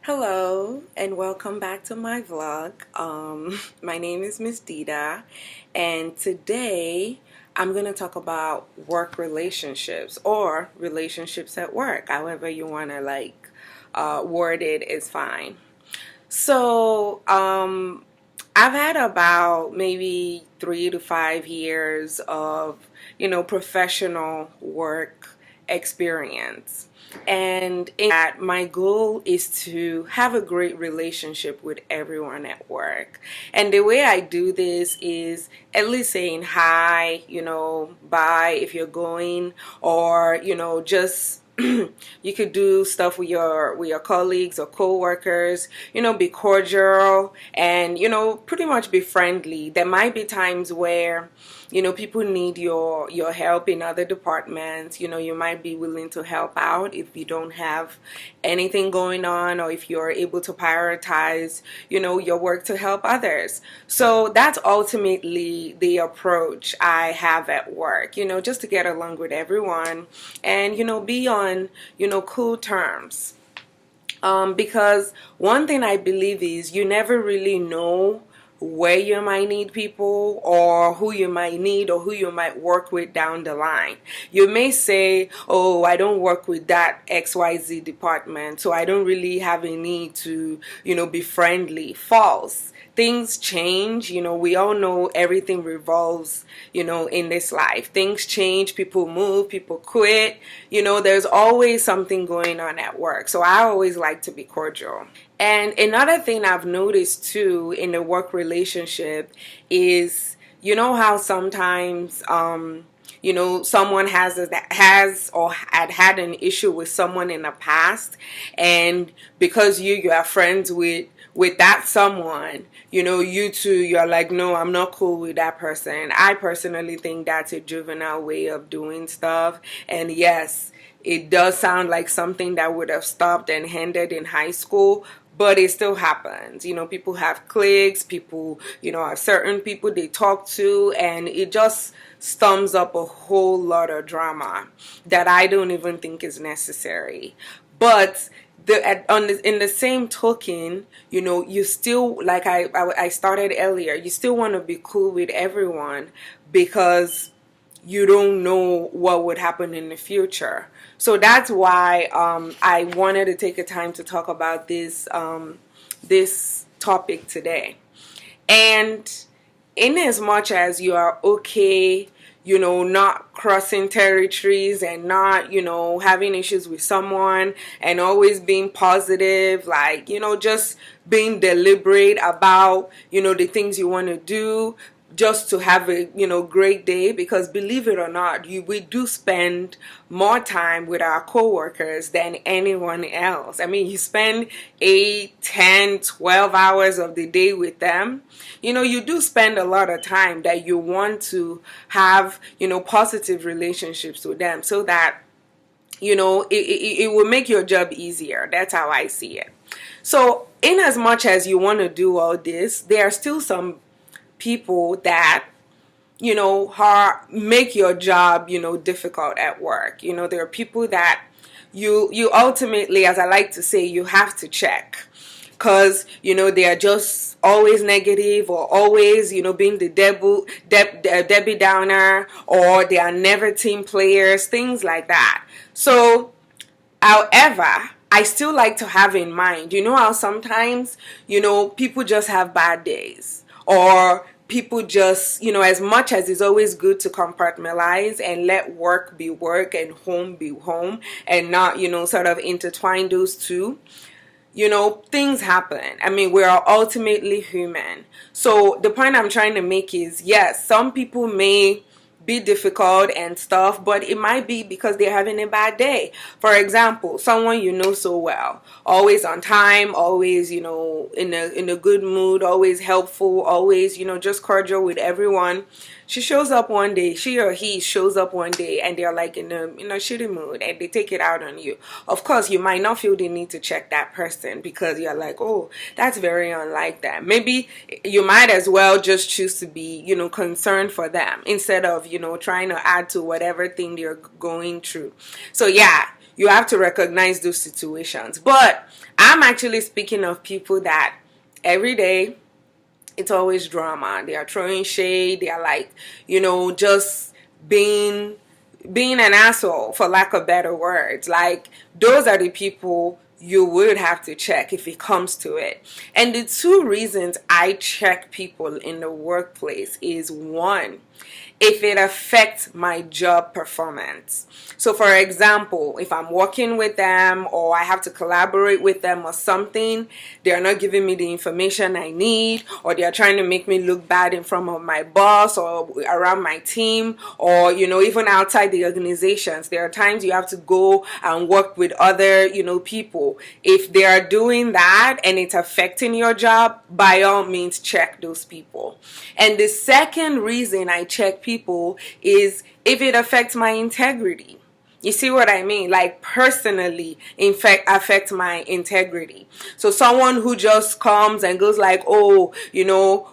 Hello and welcome back to my vlog. My name is Msddah, and today I'm going to talk about work relationships or relationships at work. However you want to word it is fine. So I've had about maybe 3 to 5 years of professional work experience. And in that, my goal is to have a great relationship with everyone at work. And the way I do this is at least saying hi, bye if you're going, or, just you could do stuff with your colleagues or co-workers, be cordial and pretty much be friendly. There might be times where people need your help in other departments. You might be willing to help out if you don't have anything going on, or if you're able to prioritize your work to help others. So that's ultimately the approach I have at work, just to get along with everyone and be on cool terms. Because one thing I believe is you never really know where you might need people, or who you might need, or who you might work with down the line. You may say, oh, I don't work with that XYZ department, so I don't really have a need to be friendly. False. Things change. We all know everything revolves in this life. Things change, people move, people quit. There's always something going on at work, so I always like to be cordial. And another thing I've noticed too in the work relationship is, how sometimes someone has or had an issue with someone in the past, and because you are friends with that someone, you two, you're like, no, I'm not cool with that person. I personally think that's a juvenile way of doing stuff. And yes, it does sound like something that would have stopped and ended in high school, but it still happens. People have cliques, people, have certain people they talk to, and it just stumps up a whole lot of drama that I don't even think is necessary. But in the same token, you still, like I started earlier, you still want to be cool with everyone, because you don't know what would happen in the future. So that's why I wanted to take a time to talk about this topic today. And in as much as you are okay, not crossing territories and not, having issues with someone, and always being positive, just being deliberate about, the things you want to do, just to have a great day. Because believe it or not, we do spend more time with our coworkers than anyone else. I mean, you spend 8, 10, 12 hours of the day with them. You do spend a lot of time that you want to have positive relationships with them, so that it will make your job easier. That's how I see it. So in as much as you want to do all this, there are still some people that make your job difficult at work. There are people that you ultimately, as I like to say, you have to check, because they are just always negative, or always being the Debbie Downer, or they are never team players, things like that. So however, I still like to have in mind, how sometimes people just have bad days, or people just, as much as it's always good to compartmentalize and let work be work and home be home, and not, sort of intertwine those two, things happen. I mean, we are ultimately human. So the point I'm trying to make is, yes, some people may be difficult and stuff, but it might be because they're having a bad day. For example, someone so well, always on time, always in a good mood, always helpful, always just cordial with everyone. She shows up one day, she or he shows up one day, and they're like in a shitty mood, and they take it out on you. Of course, you might not feel the need to check that person, because you're like, oh, that's very unlike them. Maybe you might as well just choose to be concerned for them, instead of trying to add to whatever thing they're going through. So yeah, you have to recognize those situations. But I'm actually speaking of people that every day it's always drama. They are throwing shade. They are like, just being an asshole, for lack of better words. Like, those are the people you would have to check if it comes to it. And the two reasons I check people in the workplace is, one, if it affects my job performance. So for example, if I'm working with them or I have to collaborate with them or something, they're not giving me the information I need, or they're trying to make me look bad in front of my boss or around my team, or even outside the organizations. There are times you have to go and work with other people. If they are doing that and it's affecting your job, by all means check those people. And the second reason I check people is if it affects my integrity. You see what I mean? Like, personally, in fact, affect my integrity. So someone who just comes and goes like, oh,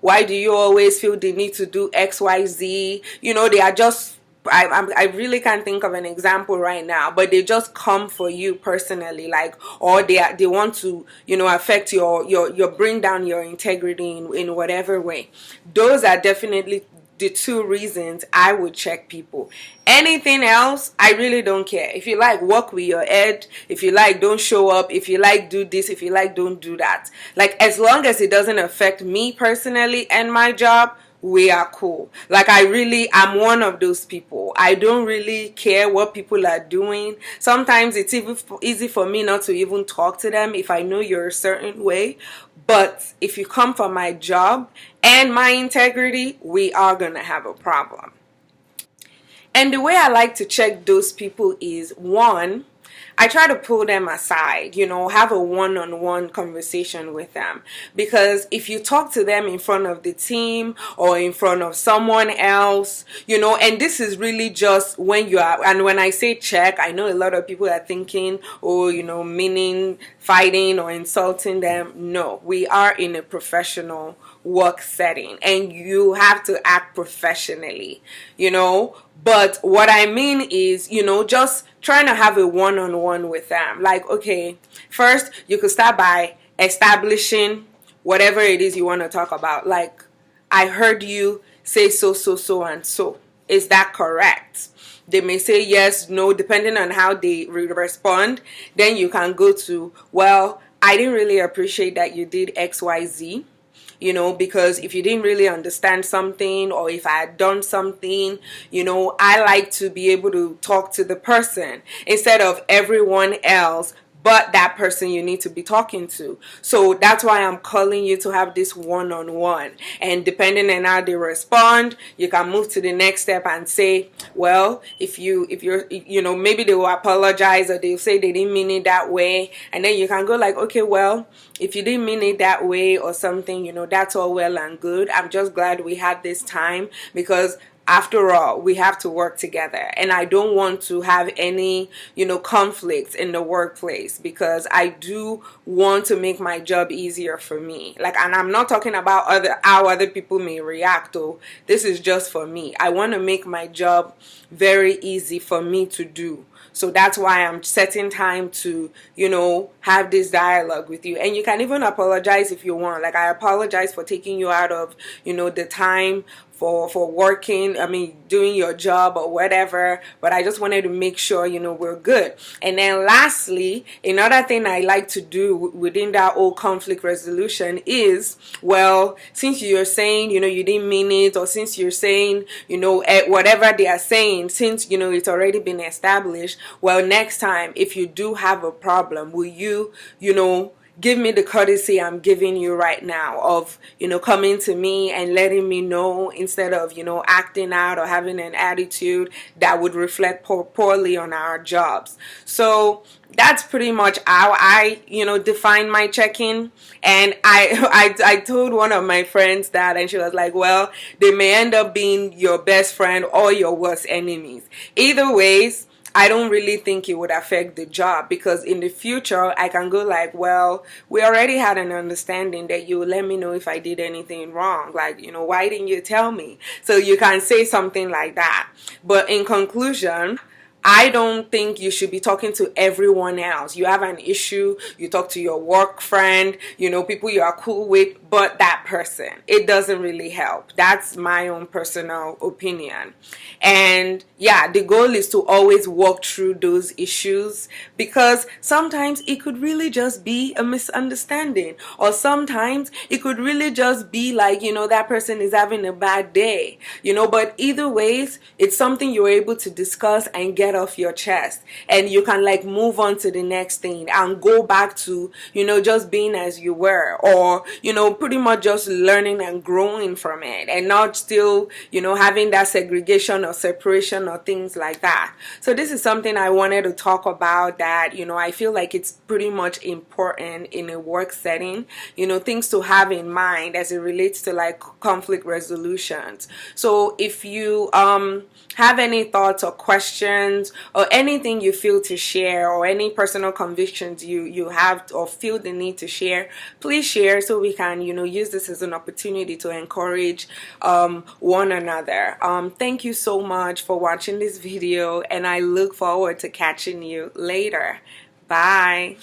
why do you always feel the need to do XYZ? They are just, I really can't think of an example right now, but they just come for you personally, like, or they want to, affect your bring down your integrity in whatever way. Those are definitely the two reasons I would check people. Anything else, I really don't care. If you like, work with your head. If you like, don't show up. If you like, do this. If you like, don't do that. Like, as long as it doesn't affect me personally and my job, we are cool. Like, I'm one of those people. I don't really care what people are doing. Sometimes it's even easy for me not to even talk to them if I know you're a certain way. But if you come for my job and my integrity, we are going to have a problem. And the way I like to check those people is, one, I try to pull them aside, have a one-on-one conversation with them. Because if you talk to them in front of the team or in front of someone else, and this is really just when you are, and when I say check, I know a lot of people are thinking, oh, meaning fighting or insulting them. No, we are in a professional work setting and you have to act professionally, But what I mean is, just trying to have a one-on-one with them. Like, okay, first you could start by establishing whatever it is you want to talk about. Like, I heard you say so, and so. Is that correct? They may say yes, no, depending on how they respond. Then you can go to, well, I didn't really appreciate that you did XYZ. Because if you didn't really understand something, or if I had done something, I like to be able to talk to the person instead of everyone else but that person you need to be talking to. So that's why I'm calling you to have this one-on-one. And depending on how they respond, you can move to the next step and say, well, if you're, maybe they will apologize or they'll say they didn't mean it that way. And then you can go like, okay, well, if you didn't mean it that way or something, that's all well and good. I'm just glad we had this time because after all, we have to work together, and I don't want to have any, conflicts in the workplace because I do want to make my job easier for me. Like, and I'm not talking about how other people may react. Oh, this is just for me. I want to make my job very easy for me to do. So that's why I'm setting time to, have this dialogue with you. And you can even apologize if you want. Like, I apologize for taking you out of, the time for working, doing your job or whatever, but I just wanted to make sure, we're good. And then lastly, another thing I like to do within that whole conflict resolution is, well, since you're saying, you didn't mean it, or since you're saying, whatever they are saying, since, it's already been established, well, next time, if you do have a problem, will you, give me the courtesy I'm giving you right now of, coming to me and letting me know instead of, acting out or having an attitude that would reflect poorly on our jobs. So that's pretty much how I, define my check-in. And I told one of my friends that, and she was like, well, they may end up being your best friend or your worst enemies. Either ways, I don't really think it would affect the job because in the future, I can go like, well, we already had an understanding that you would let me know if I did anything wrong. Like, why didn't you tell me? So you can say something like that. But in conclusion, I don't think you should be talking to everyone else. You have an issue, you talk to your work friend, people you are cool with, but that person. It doesn't really help. That's my own personal opinion. And yeah, the goal is to always walk through those issues, because sometimes it could really just be a misunderstanding, or sometimes it could really just be like, that person is having a bad day, but either ways, it's something you're able to discuss and get off your chest, and you can like move on to the next thing and go back to just being as you were, or pretty much just learning and growing from it, and not still having that segregation or separation or things like that. So this is something I wanted to talk about, that I feel like it's pretty much important in a work setting, things to have in mind as it relates to like conflict resolutions. So if you have any thoughts or questions or anything you feel to share, or any personal convictions you have or feel the need to share, please share, so we can use this as an opportunity to encourage one another. Thank you so much for watching this video, and I look forward to catching you later. Bye.